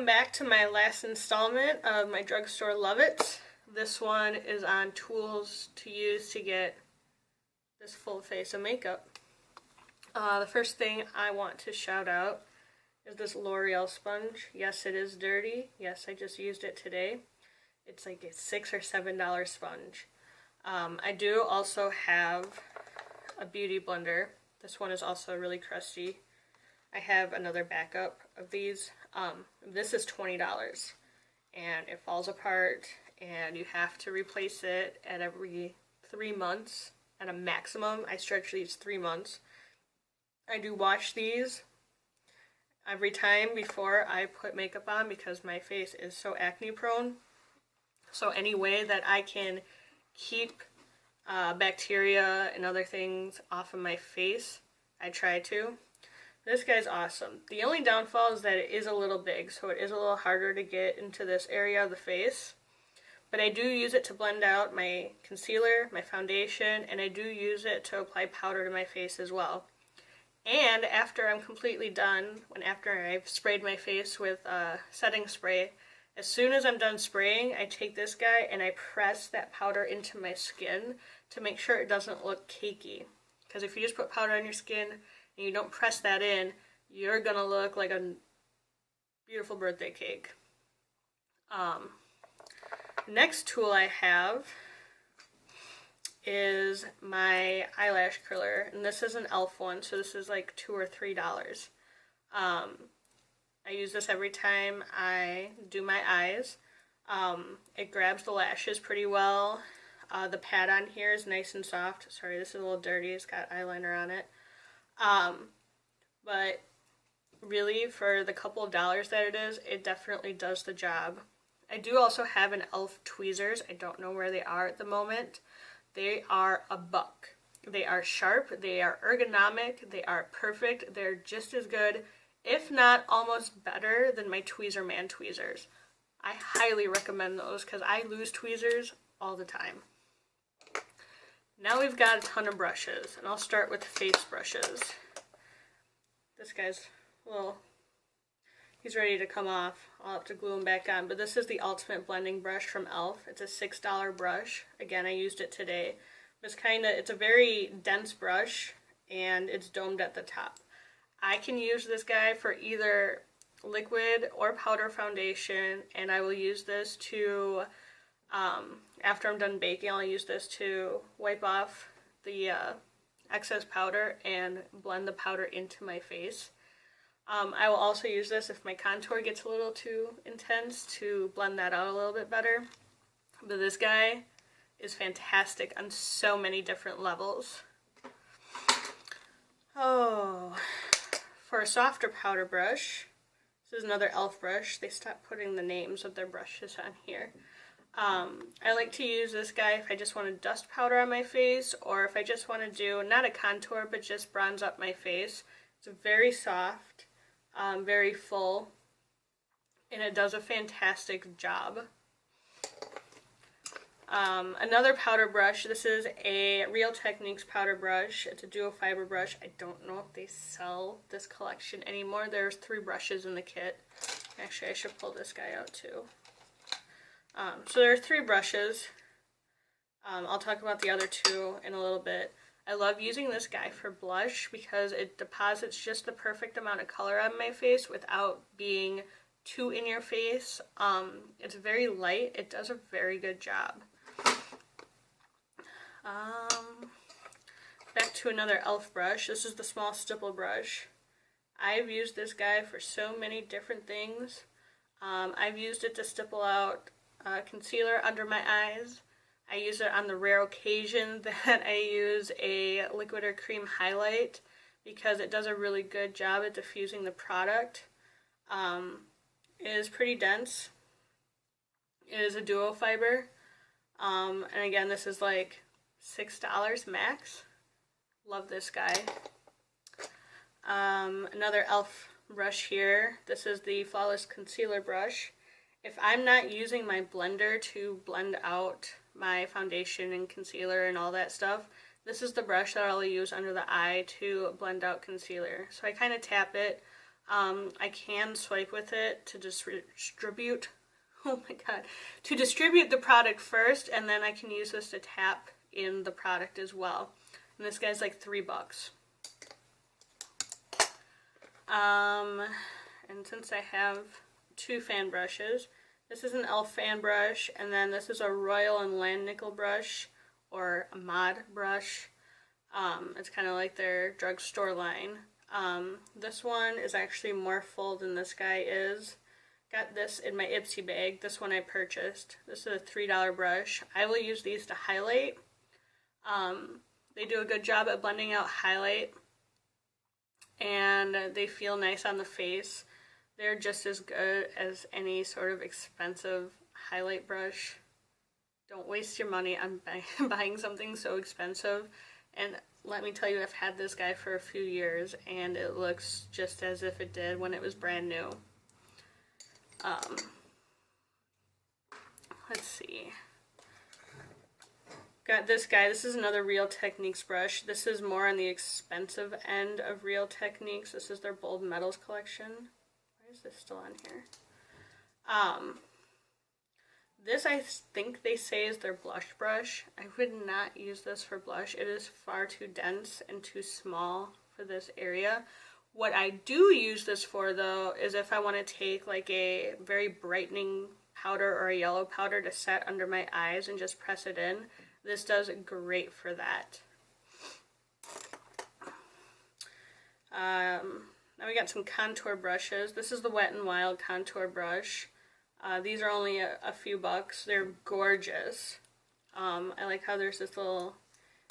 Welcome back to my last installment of my Drugstore Love It. This one is on tools to use to get this full face of makeup. The first thing I want to shout out is this L'Oreal sponge. Yes, it is dirty. Yes, I just used it today. It's like a $6 or $7 sponge. I do also have a beauty blender. This one is also really crusty. I have another backup of these. This is $20 and it falls apart and you have to replace it at every 3 months at a maximum. I stretch these 3 months. I do wash these every time before I put makeup on because my face is so acne prone. So any way that I can keep bacteria and other things off of my face, I try to. This guy's awesome. The only downfall is that it is a little big, so it is a little harder to get into this area of the face. But I do use it to blend out my concealer, my foundation, and I do use it to apply powder to my face as well. And after I'm completely done, after I've sprayed my face with setting spray, as soon as I'm done spraying, I take this guy and I press that powder into my skin to make sure it doesn't look cakey. Because if you just put powder on your skin and you don't press that in, you're gonna look like a beautiful birthday cake. Next tool I have is my eyelash curler, and this is an E.L.F. one, so this is like $2 or $3. I use this every time I do my eyes. It grabs the lashes pretty well. The pad on here is nice and soft. Sorry, this is a little dirty. It's got eyeliner on it. But really, for the couple of dollars that it is, it definitely does the job. I do also have an E.L.F. tweezers. I don't know where they are at the moment. They are a buck. They are sharp, they are ergonomic, they are perfect, they're just as good, if not almost better than my Tweezer Man tweezers. I highly recommend those because I lose tweezers all the time. Now we've got a ton of brushes, and I'll start with face brushes. This guy's, well, he's ready to come off. I'll have to glue him back on, but this is the Ultimate Blending Brush from E.L.F. It's a $6 brush. Again, I used it today. It's a very dense brush, and it's domed at the top. I can use this guy for either liquid or powder foundation, and I will use this to, after I'm done baking, I'll use this to wipe off the excess powder and blend the powder into my face. I will also use this if my contour gets a little too intense to blend that out a little bit better. But this guy is fantastic on so many different levels. Oh, for a softer powder brush, this is another E.L.F. brush. They stopped putting the names of their brushes on here. I like to use this guy if I just want to dust powder on my face, or if I just want to do, not a contour, but just bronze up my face. It's very soft, very full, and it does a fantastic job. Another powder brush, this is a Real Techniques powder brush. It's a duo fiber brush. I don't know if they sell this collection anymore. There's 3 brushes in the kit. Actually, I should pull this guy out too. So there are 3 brushes. I'll talk about the other 2 in a little bit. I love using this guy for blush because it deposits just the perfect amount of color on my face without being too in your face. It's very light. It does a very good job. Back to another E.L.F. brush. This is the small stipple brush. I've used this guy for so many different things. I've used it to stipple out concealer under my eyes. I use it on the rare occasion that I use a liquid or cream highlight because it does a really good job at diffusing the product. It is pretty dense. It is a duo fiber. And again, this is like $6 max. Love this guy. Another E.L.F. brush here. This is the Flawless Concealer brush. If I'm not using my blender to blend out my foundation and concealer and all that stuff, this is the brush that I'll use under the eye to blend out concealer. So I kind of tap it I can swipe with it to just distribute, oh my god, to distribute the product first, and then I can use this to tap in the product as well. And this guy's like $3. And since I have 2 fan brushes, this is an E.L.F. fan brush, and then this is a Royal and Land Nickel brush, or a mod brush. It's kind of like their drugstore line. This one is actually more full than this guy is. Got this in my Ipsy bag. This one I purchased. This is a $3 brush. I will use these to highlight. They do a good job at blending out highlight, and they feel nice on the face. They're just as good as any sort of expensive highlight brush. Don't waste your money on buying something so expensive. And let me tell you, I've had this guy for a few years, and it looks just as if it did when it was brand new. Let's see. Got this guy. This is another Real Techniques brush. This is more on the expensive end of Real Techniques. This is their Bold Metals collection. Why is this still on here? This I think they say is their blush brush. I would not use this for blush. It is far too dense and too small for this area. What I do use this for, though, is if I want to take like a very brightening powder or a yellow powder to set under my eyes and just press it in. This does great for that. Now we got some contour brushes. This is the Wet n Wild contour brush. These are only a few bucks. They're gorgeous. I like how there's this little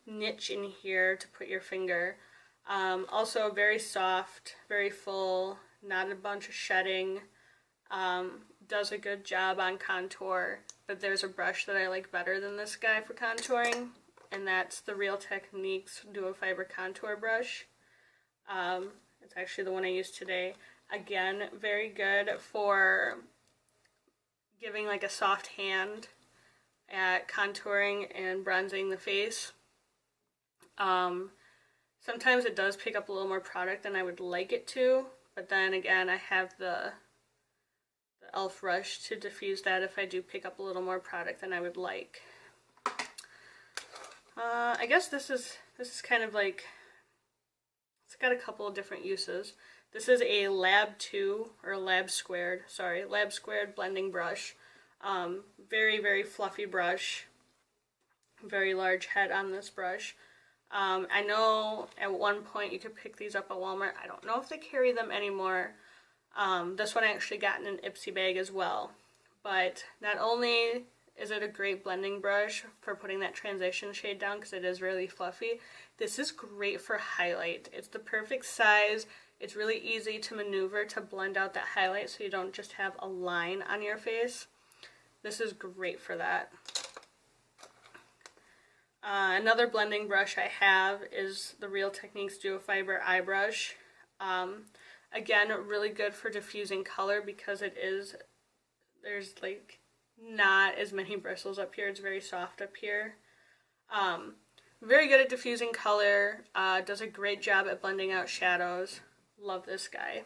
niche in here to put your finger. Also very soft, very full, not a bunch of shedding. Does a good job on contour, but there's a brush that I like better than this guy for contouring, and that's the Real Techniques Duo Fiber Contour Brush. It's actually the one I used today. Again, very good for giving like a soft hand at contouring and bronzing the face. Sometimes it does pick up a little more product than I would like it to, but then again, I have the E.L.F. brush to diffuse that if I do pick up a little more product than I would like. I guess this is kind of like, it's got a couple of different uses. This is a Lab 2, or Lab Squared blending brush. Very, very fluffy brush. Very large head on this brush. I know at one point you could pick these up at Walmart. I don't know if they carry them anymore. This one I actually got in an Ipsy bag as well. But not only is it a great blending brush for putting that transition shade down because it is really fluffy, this is great for highlight. It's the perfect size. It's really easy to maneuver to blend out that highlight so you don't just have a line on your face. This is great for that. Another blending brush I have is the Real Techniques Duo Fiber Eye Brush. Again, really good for diffusing color because there's like not as many bristles up here. It's very soft up here. Very good at diffusing color. Does a great job at blending out shadows. Love this guy.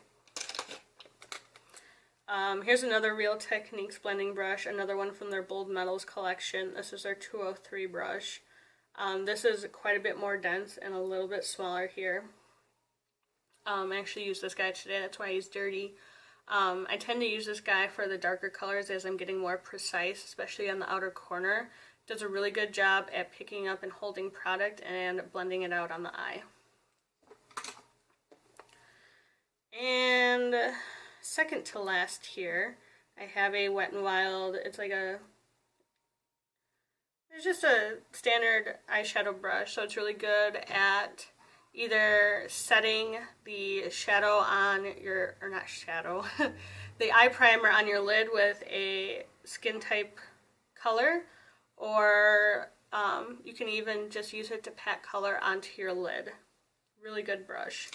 Here's another Real Techniques blending brush, another one from their Bold Metals collection. This is their 203 brush. This is quite a bit more dense and a little bit smaller here. I actually used this guy today, that's why he's dirty. I tend to use this guy for the darker colors as I'm getting more precise, especially on the outer corner. Does a really good job at picking up and holding product and blending it out on the eye. And second to last here, I have a Wet n Wild. It's just a standard eyeshadow brush, so it's really good at either setting the shadow on your, or not shadow, the eye primer on your lid with a skin type color, or you can even just use it to pat color onto your lid. Really good brush.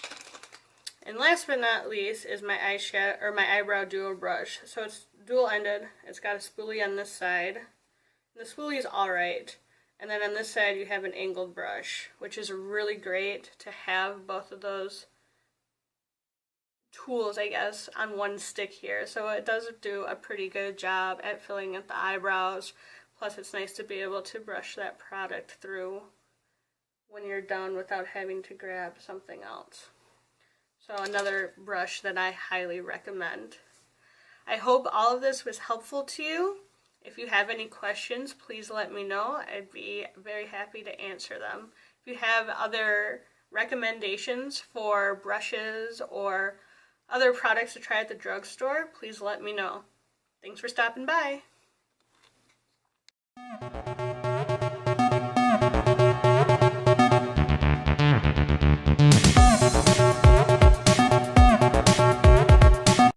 And last but not least is my eyeshadow, or my eyebrow duo brush. So it's dual ended. It's got a spoolie on this side. And the spoolie is alright. And then on this side you have an angled brush, which is really great to have both of those tools, I guess, on one stick here. So it does do a pretty good job at filling in the eyebrows. Plus it's nice to be able to brush that product through when you're done without having to grab something else. So another brush that I highly recommend. I hope all of this was helpful to you. If you have any questions, please let me know. I'd be very happy to answer them. If you have other recommendations for brushes or other products to try at the drugstore, please let me know. Thanks for stopping by.